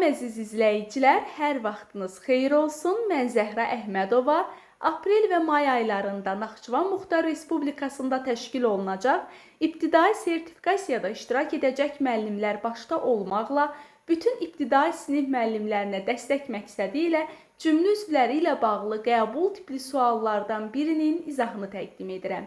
əziz izləyicilər, hər vaxtınız xeyir olsun. Mən Zəhra Əhmədova. Aprel və may aylarında Naxçıvan Muxtar Respublikasında təşkil olunacaq ibtidai sertifikasiyada iştirak edəcək müəllimlər başda olmaqla bütün ibtidai sinif müəllimlərinə dəstək məqsədi ilə cümlə üzvləri ilə bağlı qəbul tipli suallardan birinin izahını təqdim edirəm.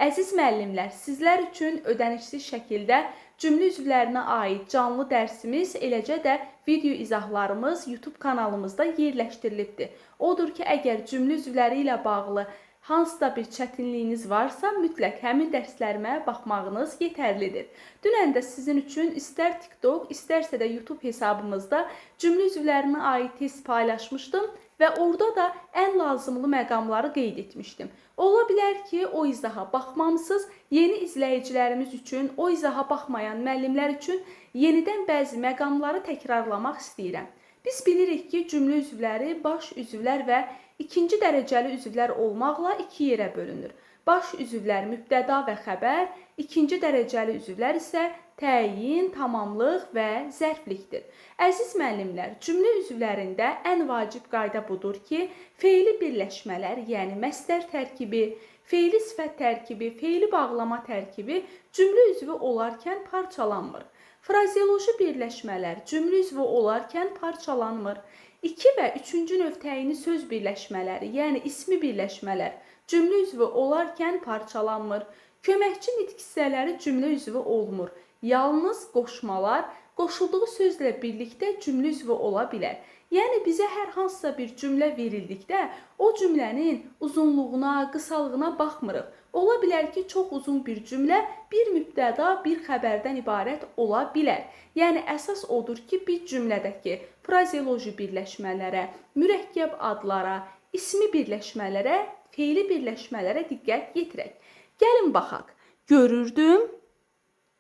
Əziz müəllimlər, sizlər üçün ödənişsiz şəkildə cümlə üzvlərinə aid canlı dərsimiz, eləcə də video izahlarımız YouTube kanalımızda yerləşdirilibdir. Odur ki, əgər cümlə üzvləri ilə bağlı hansısa bir çətinliyiniz varsa, mütləq həmin dərslərimə baxmağınız yetərlidir. Dünən də sizin üçün istər TikTok, istərsə də YouTube hesabımızda cümlə üzvlərinə aid test paylaşmışdım və orada da ən lazımlı məqamları qeyd etmişdim. Ola bilər ki, o izaha baxmamısınız. Yeni izləyicilərimiz üçün, o izaha baxmayan müəllimlər üçün yenidən bəzi məqamları təkrarlamaq istəyirəm. Biz bilirik ki, cümlə üzvləri baş üzvlər və ikinci dərəcəli üzvlər olmaqla iki yerə bölünür. Baş üzvlər mübtəda və xəbər, ikinci dərəcəli üzvlər isə təyin, tamamlıq və zərflikdir. Əziz müəllimlər, cümlə üzvlərində ən vacib qayda budur ki, fe'li birləşmələr, yəni məsdər tərkibi, fe'li sifət tərkibi, fe'li bağlama tərkibi cümlə üzvü olarkən parçalanmır. Frazeoloji birləşmələr cümlə üzvü olarkən parçalanmır. 2 və 3-cü növ təyini söz birləşmələri, yəni ismi birləşmələr cümlə üzvü olarkən parçalanmır. Köməkçi nitq hissələri cümlə üzvü olmur. Yalnız qoşmalar qoşulduğu sözlə birlikdə cümlə üzvü ola bilər. Yəni bizə hər hansısa bir cümlə verildikdə o cümlənin uzunluğuna, qısalığına baxmırıq. Ola bilər ki, çox uzun bir cümlə bir mübtəda, bir xəbərdən ibarət ola bilər. Yəni əsas odur ki, bir cümlədəki frazeoloji birləşmələrə, mürəkkəb adlara, ismi birləşmələrə, fe'li birləşmələrə diqqət yetirək. Gəlin baxaq. Görürdüm,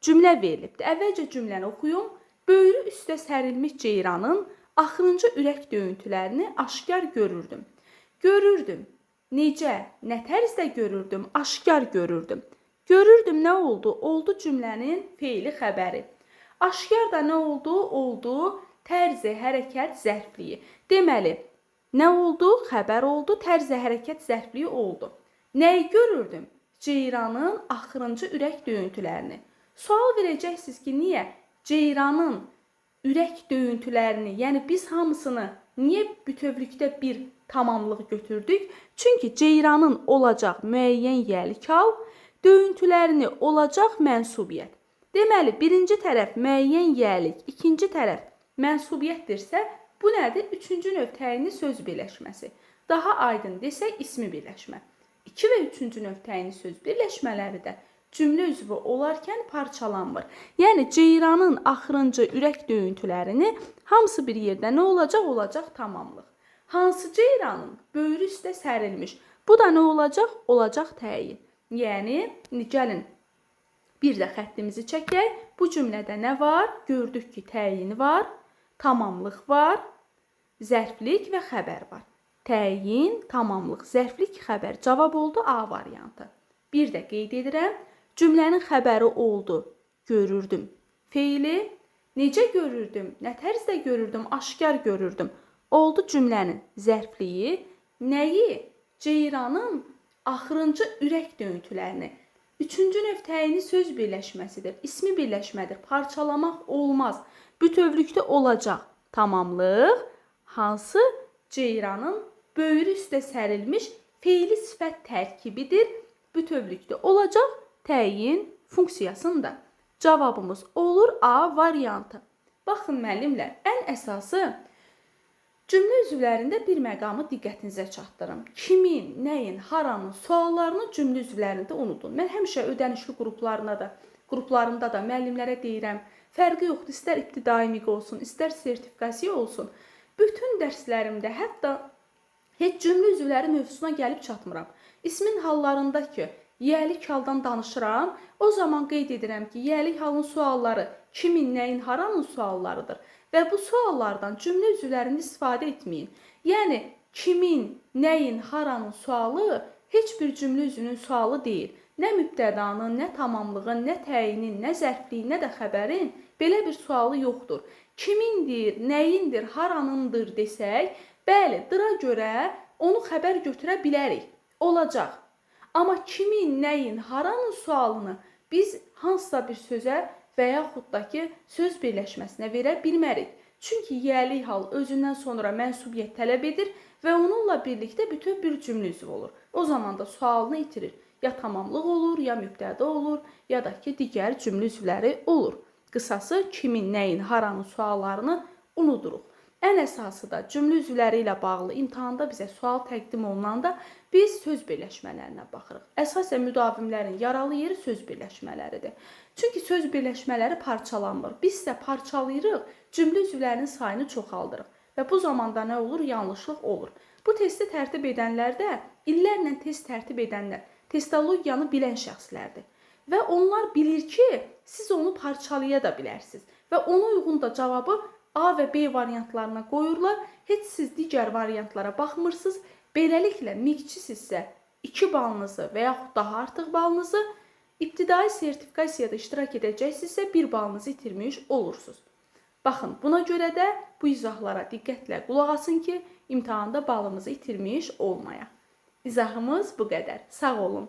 cümlə verilibdir. Əvvəlcə cümləni oxuyum. Böyrü üstə sərilmiş ceyranın axırıncı ürək döyüntülərini aşkar görürdüm. Görürdüm. Necə, nə tərzdə görürdüm? Aşkar görürdüm. Görürdüm nə oldu? Oldu cümlənin fe'li xəbəri. Aşkar da nə oldu? Oldu tərzi, hərəkət, zərfliyi. Deməli, nə oldu? Xəbər oldu, tərzi, hərəkət, zərfliyi oldu. Nəyi görürdüm? Ceyranın axırıncı ürək döyüntülərini. Sual verəcəksiniz ki, niyə ceyranın ürək döyüntülərini, yəni biz hamısını niyə bütövlükdə bir tamamlıq götürdük? Çünki ceyranın olacaq müəyyən yəlik hal, döyüntülərini olacaq mənsubiyyət. Deməli, birinci tərəf müəyyən yəlik, ikinci tərəf mənsubiyyətdirsə, bu nədir? Üçüncü növ təyinli söz birləşməsi. Daha aydın desək, ismi birləşmə. 2 və 3-cü növ təyinli söz birləşmələri də cümlə üzvü olarkən parçalanmır. Yəni, ceyranın axırıncı ürək döyüntülərini hamısı bir yerdə nə olacaq? Olacaq tamamlıq. Hansı ceyranın böyrü üstə sərilmiş? Bu da nə olacaq? Olacaq təyin. Yəni, gəlin bir də xəttimizi çəkək. Bu cümlədə nə var? Gördük ki, təyin var, tamamlıq var, zərflik və xəbər var. Təyin, tamamlıq, zərflik, xəbər. Cavab oldu A variantı. Bir də qeyd edirəm. Cümlənin xəbəri oldu. Görürdüm. Fe'li necə görürdüm? Nə tərzdə görürdüm? Aşkar görürdüm. Oldu cümlənin zərfliyi. Nəyi? Ceyranın axırıncı ürək döyüntülərini. 3-cü növ təyini söz birləşməsidir. İsmi birləşmədir. Parçalamaq olmaz. Bütövlükdə olacaq. Tamamlıq. Hansı? Ceyranın böyrü üstə sərilmiş fe'li sifət tərkibidir. Bütövlükdə olacaq. Təyin funksiyasında. Cavabımız olur A variantı. Baxın müəllimlər, ən əsası cümlə üzvlərində bir məqamı diqqətinizə çatdırım. Kimin, nəyin, haranın suallarını cümlə üzvlərində unudun. Mən həmişə ödənişli qruplarımda da müəllimlərə deyirəm, fərqi yoxdur, istər ibtidai miq olsun, istər sertifikasiya olsun. Bütün dərslərimdə hətta heç cümlə üzvləri mövzusuna gəlib çatmıram. İsmin hallarında ki, yəlik haldan danışıram, o zaman qeyd edirəm ki, yəlik halın sualları kimin, nəyin, haranın suallarıdır və bu suallardan cümlə üzvlərində istifadə etməyin. Yəni, kimin, nəyin, haranın sualı heç bir cümlə üzvünün sualı deyil. Nə mübtədanın, nə tamamlığın, nə təyinin, nə zərfliyin, nə də xəbərin belə bir sualı yoxdur. kimindir, nəyindir, haranındır desək, bəli, dıra görə onu xəbər götürə bilərik. Olacaq. Amma kimin, nəyin, haranın sualını biz hansısa bir sözə və yaxud da ki, söz birləşməsinə verə bilmərik. Çünki yiyəlik hal özündən sonra mənsubiyyət tələb edir və onunla birlikdə bütöv bir cümlə üzvü olur. O zaman da sualını itirir. Ya tamamlıq olur, ya mübtəda olur, ya da ki, digər cümlə üzvləri olur. Qısası kimin, nəyin, haranın suallarını unuduruq. Ən əsası da cümlə üzvləri ilə bağlı imtahanda bizə sual təqdim olunanda biz söz birləşmələrinə baxırıq. Əsasən müdavimlərin yaralı yeri söz birləşmələridir. Çünki söz birləşmələri parçalanmır. Biz isə parçalayırıq, cümlə üzvlərinin sayını çoxaldırıq. Və bu zamanda nə olur? Yanlışlıq olur. Bu testi tərtib edənlər də illərlə test tərtib edənlər, testologiyanı bilən şəxslərdir. Və onlar bilir ki, siz onu parçalaya da bilərsiniz. Və ona uyğun da cavabı A və B variantlarına qoyurlar. Heç siz digər variantlara baxmırsınız. Beləliklə, miqçisizsə 2 balınızı və yaxud daha artıq balınızı, ibtidai sertifikasiyada iştirak edəcəksinizsə 1 balınızı itirmiş olursunuz. Baxın, buna görə də bu izahlara diqqətlə qulaq asın ki, imtahanda balımızı itirmiş olmayaq. İzahımız bu qədər. Sağ olun.